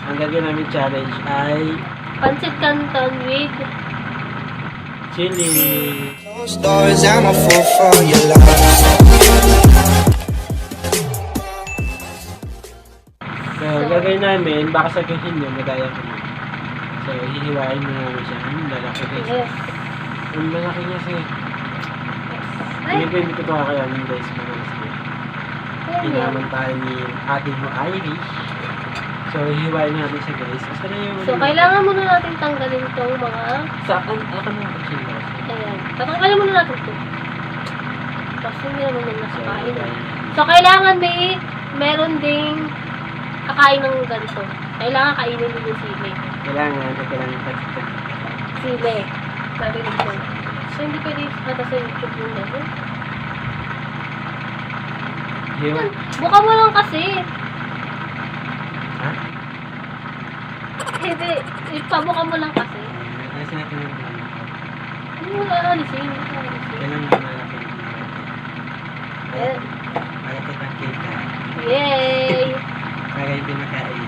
ang gagawin namin challenge ay Pancit Canton with chili. Those doors, I'm a fool for your love. So, ang gagawin namin, baka sabihin nyo, magaya ko na. So, hihiwain mo namin siya. Lalaki guys. yes. Ang malaki niya siya. Ay, Hindi ko hindi ko ito kakayanin guys. Magalas ko. Pinaman tayo ni ate mo Irish. So, hihiwain natin siya guys. so kailangan muna natin tanggalin itong mga Saan? Ako na ang chili. ayan. Tatanggalin muna natin ito. Kasi hindi naman yung nasa kain eh. So, kailangan meron ding kakain ng ganito. Kailangan kainin din yung sili. Kailangan pagkita. Sili. Sabi nito. So, hindi pwede ipata sa YouTube yung gano'n. Hiwa. Buka mo lang kasi. Ha? Hindi. Ipabuka mo lang kasi. Kasi natin yung Hindi mo naalisin. kailangan yung malaki. Eh, Kaya kitang kita. yay! Kaya yung pinakain.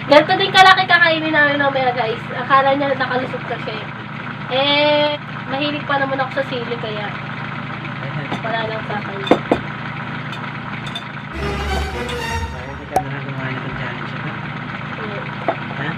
Ganito din kalaki kakainin namin mamaya guys. Akala niya nakalusot ka siya eh. Eh, mahilig pa naman ako sa sili kaya wala lang sa akin. Kaya kita na gumawa na itong challenge ito. Ha?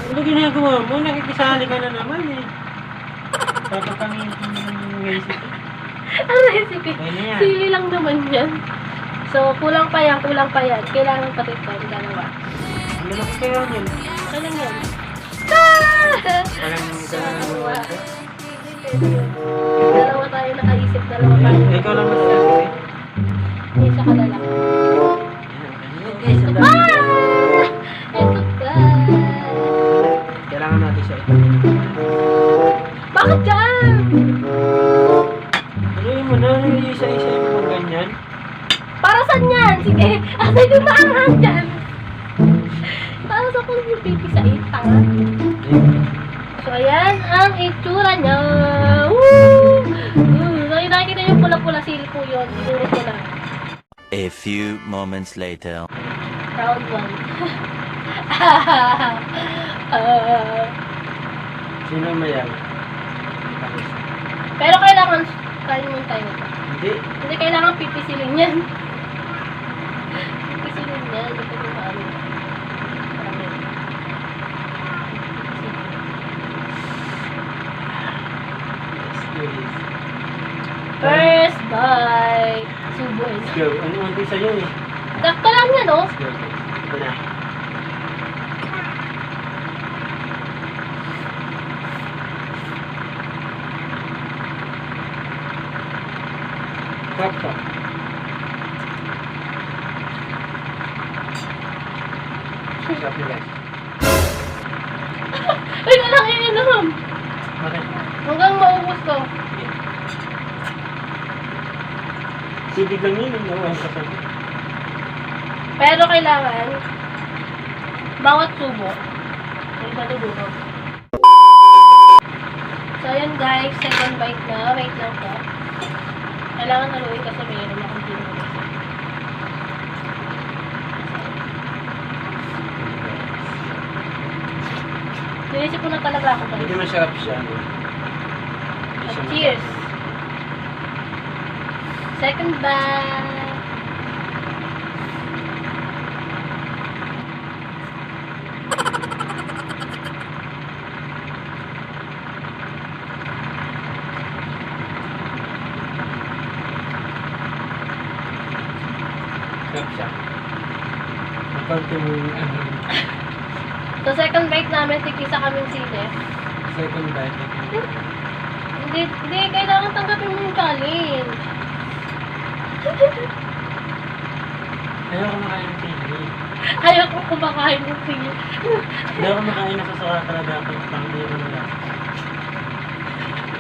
Ano ginagawa mo? Nakikisali ka na naman eh. Papapangin ko yung recipe. Ano recipe? Okay na yan. Sili lang naman yan. So, kulang pa yan. Kailangan pati ito, ang dalawa. Ang lalaki kaya yun. Okay lang yan. Parang gumawa ito. Dalawa tayo nakaisip, dalawa tayo. Ikaw lang magsasabi. Hindi siya kalala. Guys, ang dami. Ito ka. Kailangan natin siya ito. Bakit dyan? Ano yung mo na? Isa-isa yung mga ganyan? Para saan yan? Sige, asan yung maanghang dyan? Para sa kung yung pipisain, tanga. So, ayan ang itsura niya. Woo! So, yung nakikita yung pula-pula, sili po yun. Siguro ko lang. A few moments later. Round 1. Sino mayan? Pero kailangan, kain mo tayo. Hindi. Hindi kailangan pipisilin yan. Pipisilin yan. Ito yung ano. Let's do this. First bite. Subo Let's go. Ano ang isa yun eh? Dakta lang yan, no? Let's go. Ito na. Sakto. Sarap nila. Uy, walang ininom. Bakit? Hanggang maubos ko. Tubig lang yun. Nawang kasabi. Pero kailangan, bawat subo, may matulunod. So, ayan guys, second bite na. Wait lang po. Kailangan haluin kasi mayroon akong tinulog. Sinisip ko na talaga ako guys. Hindi masarap siya. No? Hindi siya Cheers! masarap. Second bite! Sarap siya. Konting So, second bite namin, tig-isa kaming sili. second bite. Hindi, kailangan tanggapin mo yung challenge. Ayaw ko makain ng sili. Ayaw ko kumakain ng sili. Hindi ako makain na sasaka talaga ako. Pang hindi ko nila.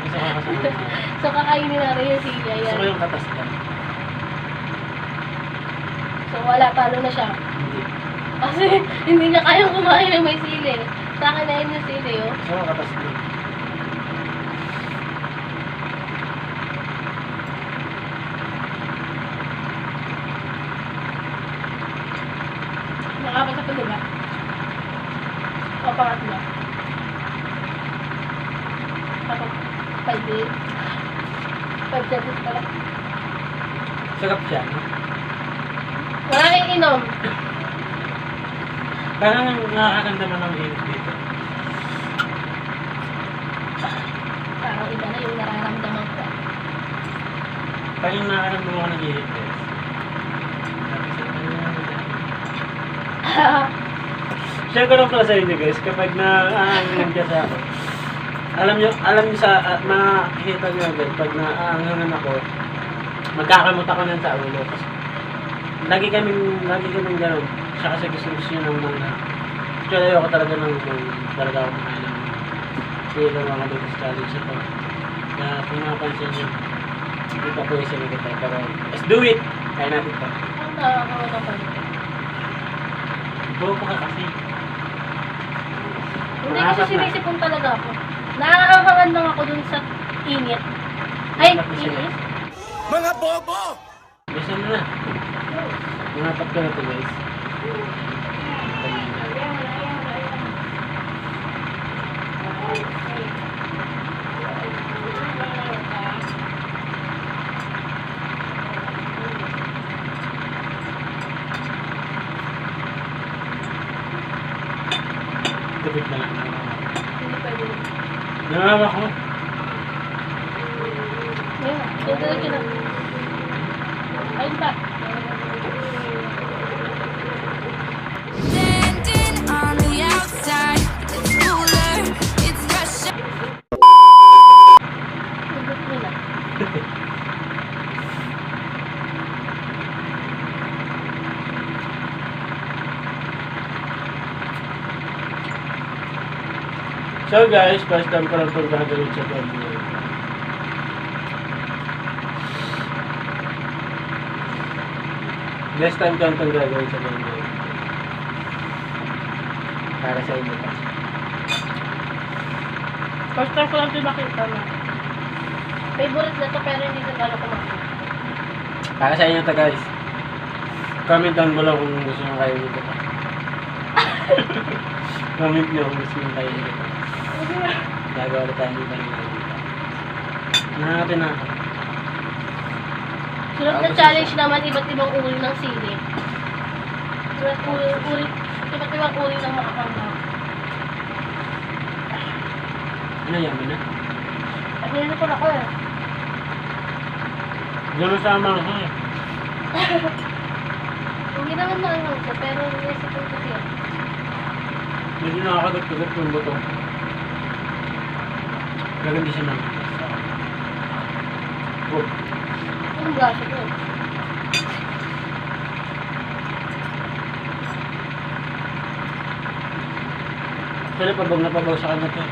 Sasaka ka sa So, kakainin natin yung sili. Gusto Ayan. ko yung katas lang. So, wala. Talo na siya. Hindi. Kasi, hindi niya kayang kumain ng may sili. Sa akin na yun yung sili, oh. Gusto ko katas lang. Wala. Sarap siya. No? Wala nang inom. Parang nakakaramdaman ng init dito. Parang iba na yung nararamdaman ko. Parang nakakaramdaman ako ng init. Share ko lang pala sa inyo guys, kapag naaangan ka sa ako, alam nyo sa, makikita nyo agad, pag naaangan ako, magkakamot ako ng sa ulo. Kasi, lagi kaming gano'n. Siya kasi gusto nyo ng mga, actually ayoko talaga talaga ako kumain ng ng mga Lucas Challenge ito. Na kung napansin nyo, hindi pa po yung sinigit eh, pero let's do it! Kaya natin ito. Ang nakakawa pa. Bobo ka kasi. Hindi kasi sinisipon talaga ako. Nakakahangan lang ako dun sa init. Ay, init? Mga bobo! Bisa mo na. Mangapat ka na ito guys. Tubig na lang. Hindi pwede. Nangawa ko. Ayun, diretso na. Ayun pa. Standing on the outside, it's cooler, it's Russia. Tubig nila. So guys, first time ko lang itong gagawin sa video. Next time ko itong gagawin sa video. Para sa inyo pa. First time ko lang ito nakita na. Favorite na to pero hindi na gano'n kumain. Para sa inyo to guys. Comment down below kung gusto nyo kayo dito pa. Comment nyo kung gusto nyo kayo dito pa. Gagawa na tayo dito ng mga dito. Nahanapin na ako. Sunod na challenge naman, iba't ibang uri ng sili. Iba't ibang uri ng makakangkang. Ano yan, na? At nilito ko na ko eh. Diyan sama ako eh. Hindi naman maangang ko, pero naisip ko kasi yan. Medyo nakakagat-kagat yung buto. Pero hindi siya naman. Oh. Anong braso ko? Pero pabag na pabag sa kanya to.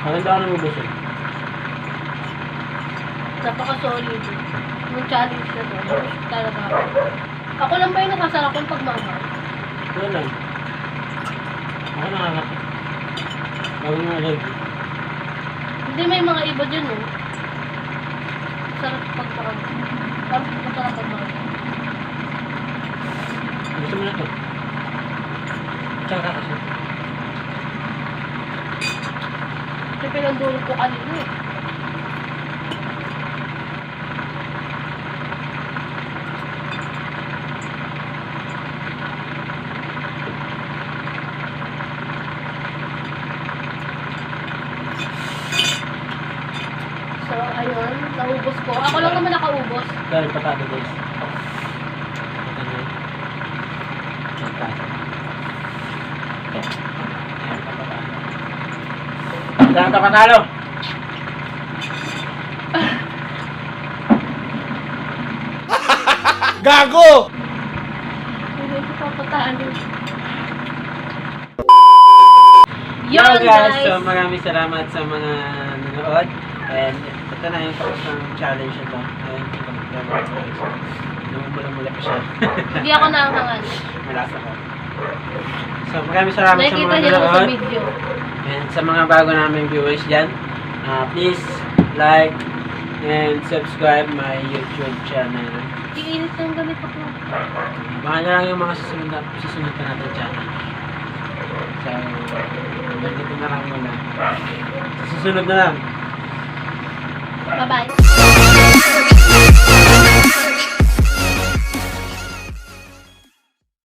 Maganda ka nang ubos eh. Napaka-solid. Yung challenge na to, talaga ako. Ako lang ba yung nakasarap yung pagmamahal? Ito lang. Ako nakakagat. Bago nga lagi. Hindi, may mga iba dyan oh. Sarap pagmamahal. Masarap pagmamahal. Gusto mo na to? Tsaka kasi. Ito pinagdulog ko kanina eh. So, ayun, naubos ko. Ako lang naman nakaubos. Dahil patado guys. Ito na. Saan ka patalo? Gago! Hindi ko papatalo. Yo Yun guys! So maraming salamat sa mga nanood. And ito na yung tapos ng challenge ito. Ayan, namumula-mula pa siya. Hindi ako nakahangan. Malasa ko. So maraming salamat sa Nakikita mga niyo ako sa nanood. video. And sa mga bago namin viewers dyan, please like and subscribe my YouTube channel. Iinit ng gamit ako. Baka na lang yung mga susunod na natin dyan. So, nandito na lang muna. Sa susunod na lang. Bye-bye.